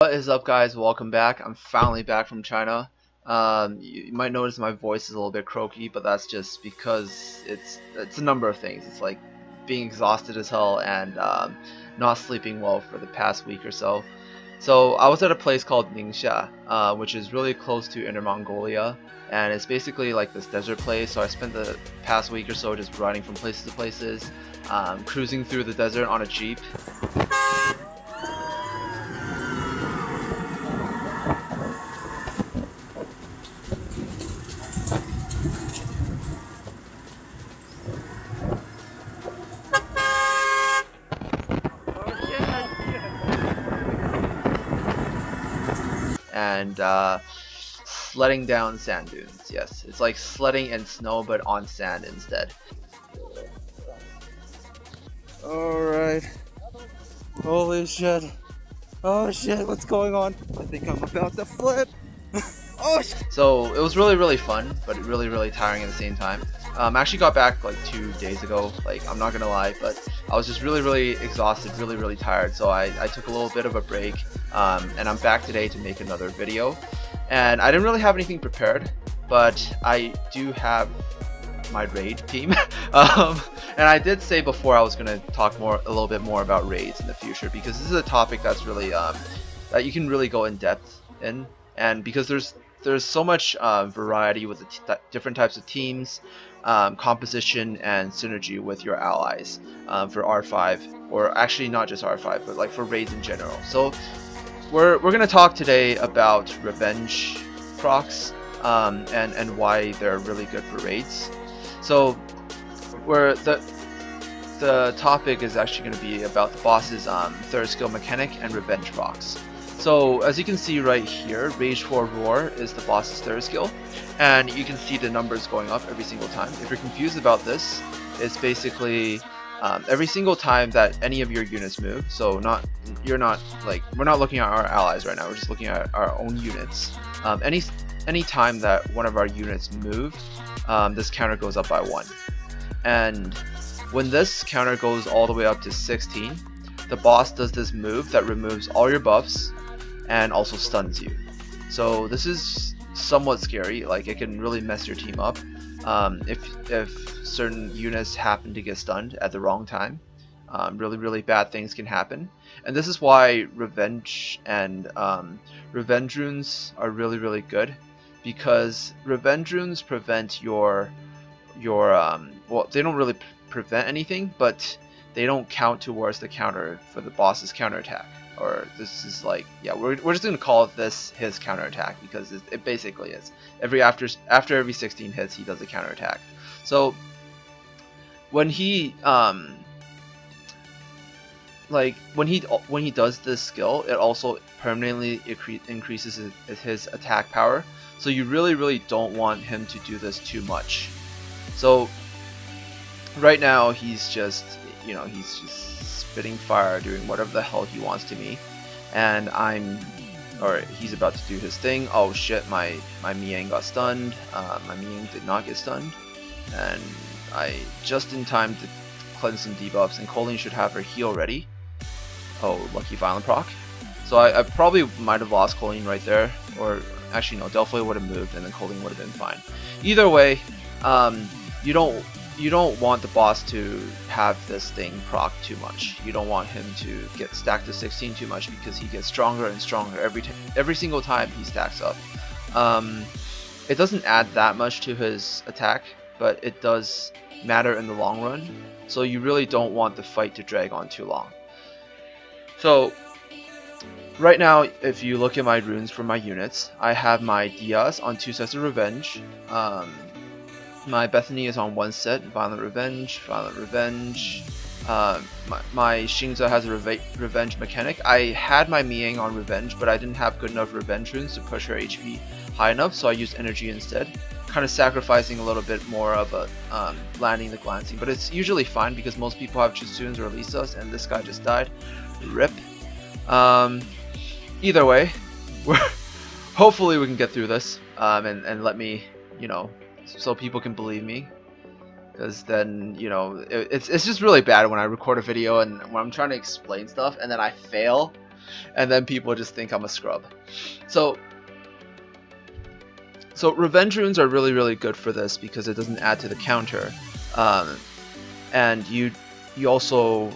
What is up, guys? Welcome back. I'm finally back from China. You might notice my voice is a little bit croaky, but that's just because it's a number of things. It's like being exhausted as hell and not sleeping well for the past week or so. So I was at a place called Ningxia, which is really close to Inner Mongolia, and it's basically like this desert place. So I spent the past week or so just riding from places to places, cruising through the desert on a jeep. And sledding down sand dunes. Yes, it's like sledding in snow but on sand instead. Alright. Holy shit. Oh shit, what's going on? I think I'm about to flip. Oh shit. So it was really fun, but really tiring at the same time. I actually got back like 2 days ago, like I'm not gonna lie, but I was just really exhausted, really tired, so I took a little bit of a break, and I'm back today to make another video. And I didn't really have anything prepared, but I do have my raid team. And I did say before I was gonna talk a little bit more about raids in the future, because this is a topic that's really that you can really go in depth in, and because there's so much variety with the different types of teams, composition and synergy with your allies for R5, or actually not just R5, but like for raids in general. So we're gonna talk today about revenge procs and why they're really good for raids. So where the topic is actually going to be about the boss's third skill mechanic and revenge procs. So as you can see right here, Rage 4 Roar is the boss's third skill, and you can see the numbers going up every single time. If you're confused about this, it's basically every single time that any of your units move. So we're not looking at our allies right now, we're just looking at our own units. Any time that one of our units move, this counter goes up by 1. And when this counter goes all the way up to 16, the boss does this move that removes all your buffs and also stuns you. So this is somewhat scary, like it can really mess your team up if certain units happen to get stunned at the wrong time. Really bad things can happen, and this is why revenge and revenge runes are really good, because revenge runes prevent your well, they don't really prevent anything, but they don't count towards the counter for the boss's counterattack. Or this is like, yeah, we're just gonna call this his counterattack, because it basically is. After every 16 hits, he does a counterattack. So when he when he does this skill, it also permanently increases his attack power. So you really don't want him to do this too much. So right now he's just spitting fire, doing whatever the hell he wants to me, and he's about to do his thing. Oh shit, my Miang got stunned. My Miang did not get stunned, and I just in time to cleanse some debuffs, and Colleen should have her heal ready. Oh, lucky violent proc. So I probably might have lost Colleen right there, or actually no, Delphi would have moved and then Colleen would have been fine. Either way, you don't want the boss to have this thing proc too much. You don't want him to get stacked to 16 too much, because he gets stronger and stronger every single time he stacks up. It doesn't add that much to his attack, but it does matter in the long run. So you really don't want the fight to drag on too long. So right now, if you look at my runes for my units, I have my Diaz on 2 sets of revenge. My Bethany is on 1 set, Violent Revenge. My Xingza has a revenge mechanic. I had my Miang on revenge, but I didn't have good enough revenge runes to push her HP high enough, so I used energy instead, kind of sacrificing a little bit more of a landing the glancing. But it's usually fine, because most people have Chisuns or Lisas, and this guy just died. RIP. Either way, hopefully we can get through this, and let me, so people can believe me, because then it's just really bad when I record a video and when I'm trying to explain stuff and then I fail and then people just think I'm a scrub. So revenge runes are really good for this because it doesn't add to the counter, and you also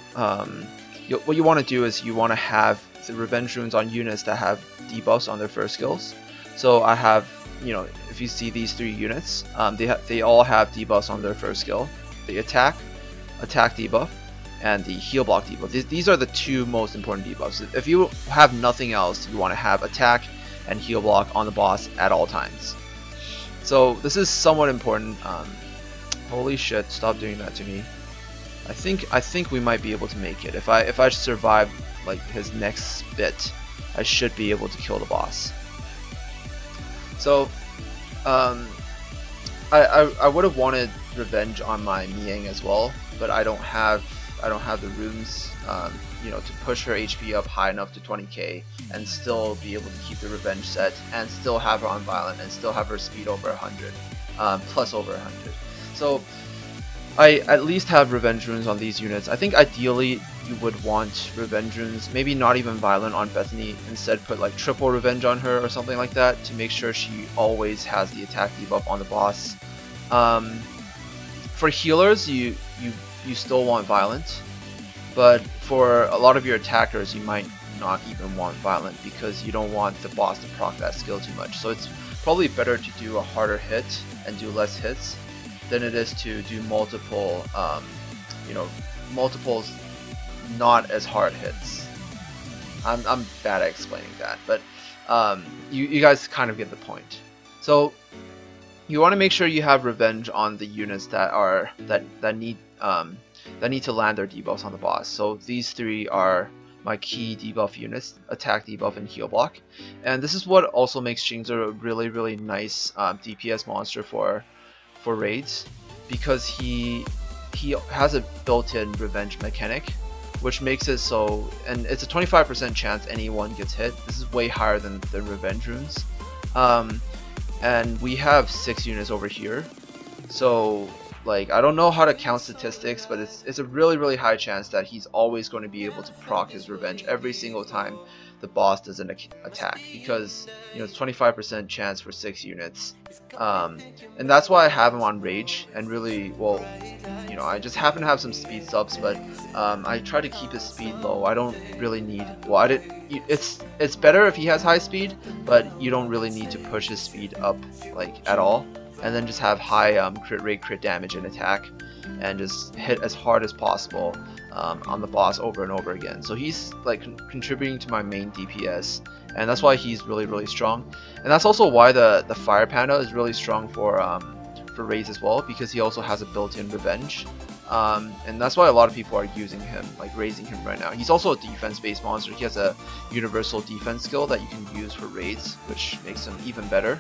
what you want to do is you want to have the revenge runes on units that have debuffs on their first skills. So I have, you know, if you see these 3 units, they all have debuffs on their first skill: the attack debuff and the heal block debuff. These are the 2 most important debuffs. If you have nothing else, you want to have attack and heal block on the boss at all times. So this is somewhat important. Holy shit! Stop doing that to me. I think we might be able to make it. If I survive like his next bit, I should be able to kill the boss. So I would have wanted revenge on my Miang as well, but I don't have the runes, you know, to push her HP up high enough to 20k and still be able to keep the revenge set and still have her on violent and still have her speed over 100, plus over 100. So I at least have revenge runes on these units. I think ideally you would want revenge runes, maybe not even violent on Bethany, instead put like triple revenge on her or something like that to make sure she always has the attack debuff on the boss. For healers, you still want violent, but for a lot of your attackers you might not even want violent because you don't want the boss to proc that skill too much. So it's probably better to do a harder hit and do less hits than it is to do multiple, you know, multiple not as hard hits. I'm bad at explaining that, but you guys kind of get the point. So you want to make sure you have revenge on the units that need to land their debuffs on the boss. So these 3 are my key debuff units: attack debuff and heal block. And this is what also makes Xingzi a really nice DPS monster for raids, because he has a built-in revenge mechanic, which makes it so, and it's a 25% chance anyone gets hit. This is way higher than the revenge runes. And we have 6 units over here, so like I don't know how to count statistics, but it's a really high chance that he's always going to be able to proc his revenge every single time the boss doesn't attack, because you know it's 25% chance for 6 units, and that's why I have him on rage. And really, well, you know, I just happen to have some speed subs, but I try to keep his speed low. I don't really need, well, it's better if he has high speed, but you don't really need to push his speed up like at all, and then just have high crit rate, crit damage, and attack, and just hit as hard as possible on the boss over and over again. So he's like contributing to my main DPS, and that's why he's really strong. And that's also why the Fire Panda is really strong for raids as well, because he also has a built-in revenge. And that's why a lot of people are using him, like raising him right now. He's also a defense-based monster. He has a universal defense skill that you can use for raids, which makes him even better.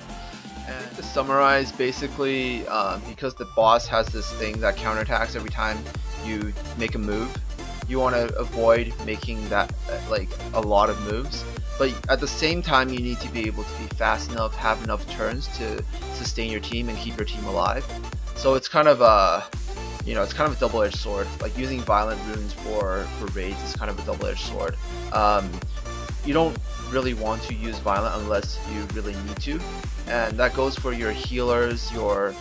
And to summarize, basically, because the boss has this thing that counterattacks every time you make a move, you want to avoid making that like a lot of moves. But at the same time, you need to be able to be fast enough, have enough turns to sustain your team and keep your team alive. So it's kind of a, you know, it's kind of a double-edged sword. Like using violent runes for raids is kind of a double-edged sword. You don't really want to use violent unless you really need to, and that goes for your healers, your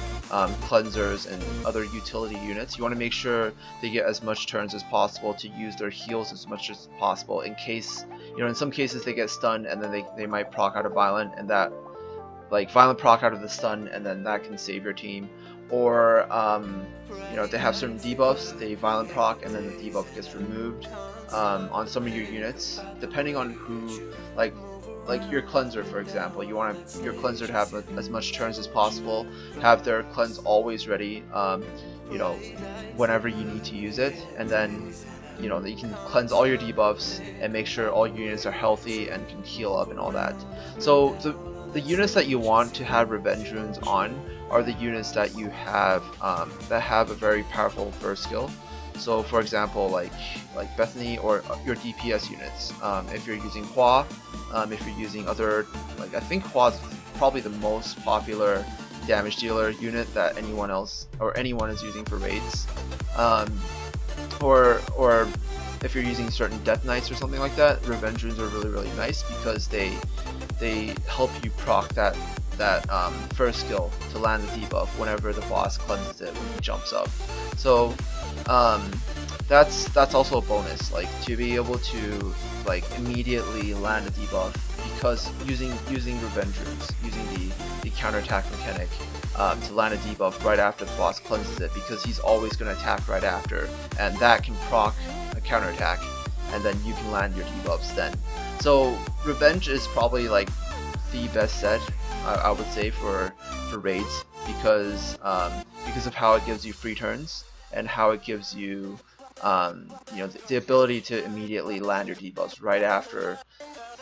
cleansers, and other utility units. You want to make sure they get as much turns as possible to use their heals as much as possible, in case, you know, in some cases they get stunned and then they might proc out of violent, and that, like, violent proc out of the stun, and then that can save your team. Or you know, they have certain debuffs, they violent proc and then the debuff gets removed on some of your units, depending on who, like your cleanser, for example. You want your cleanser to have as much turns as possible, have their cleanse always ready, you know, whenever you need to use it, and then, you know, that you can cleanse all your debuffs and make sure all your units are healthy and can heal up and all that. So the units that you want to have revenge runes on are the units that you have that have a very powerful first skill. So for example, like Bethany, or your DPS units. If you're using Hua, if you're using other, like, I think Hua is probably the most popular damage dealer unit that anyone is using for raids. Or if you're using certain Death Knights or something like that, Revenge Runes are really nice because they help you proc that first skill to land the debuff whenever the boss cleanses it when he jumps up. So that's also a bonus, like to be able to like immediately land a debuff, because using Revenge Runes, using the counterattack mechanic to land a debuff right after the boss cleanses it, because he's always going to attack right after, and that can proc a counterattack, and then you can land your debuffs then. So Revenge is probably like the best set, I would say, for raids, because of how it gives you free turns and how it gives you you know, the ability to immediately land your debuffs right after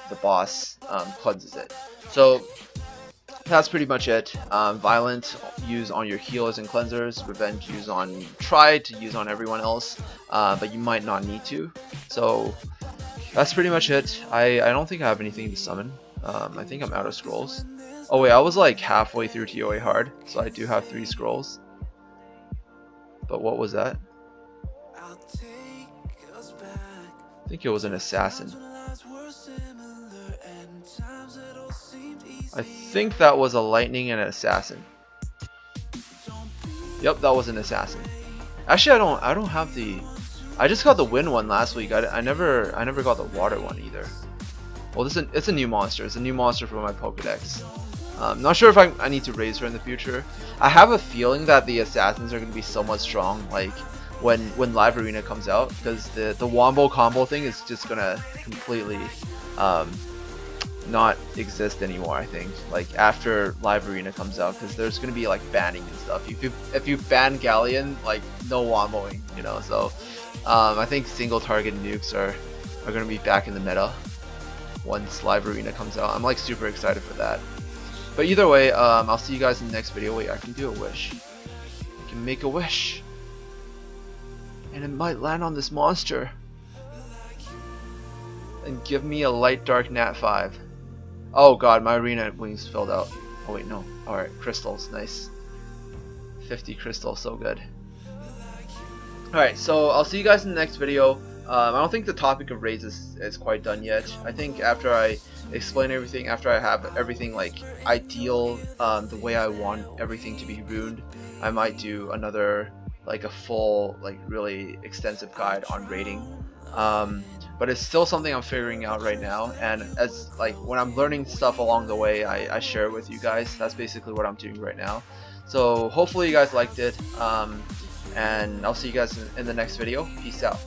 the boss cleanses it. So that's pretty much it. Violent use on your healers and cleansers, Revenge try to use on everyone else, but you might not need to. So that's pretty much it. I don't think I have anything to summon. I think I'm out of scrolls. Oh wait, I was like halfway through TOA hard, so I do have 3 scrolls. But what was that? I think it was an assassin. I think that was a lightning and an assassin. Yep, that was an assassin. Actually, I don't have the. I just got the wind one last week. I never got the water one either. Well, it's a new monster. It's a new monster for my Pokedex. Not sure if I need to raise her in the future. I have a feeling that the assassins are going to be somewhat strong, like when Live Arena comes out, because the Wombo combo thing is just gonna completely not exist anymore. I think, like after Live Arena comes out, because there's gonna be like banning and stuff. If you ban Galleon, like no womboing, you know. So I think single target nukes are gonna be back in the meta once Live Arena comes out. I'm like super excited for that. But either way, I'll see you guys in the next video. Wait, I can do a wish. I can make a wish. And it might land on this monster. And give me a light dark nat 5. Oh god, my arena wings filled out. Oh wait, no. Alright, crystals, nice. 50 crystals, so good. Alright, so I'll see you guys in the next video. I don't think the topic of raids is quite done yet. I think after I explain everything, after I have everything like ideal, the way I want everything to be runed, I might do another, like a full, like really extensive guide on raiding. But it's still something I'm figuring out right now, and as like when I'm learning stuff along the way, I share it with you guys. That's basically what I'm doing right now. So hopefully you guys liked it, and I'll see you guys in the next video. Peace out.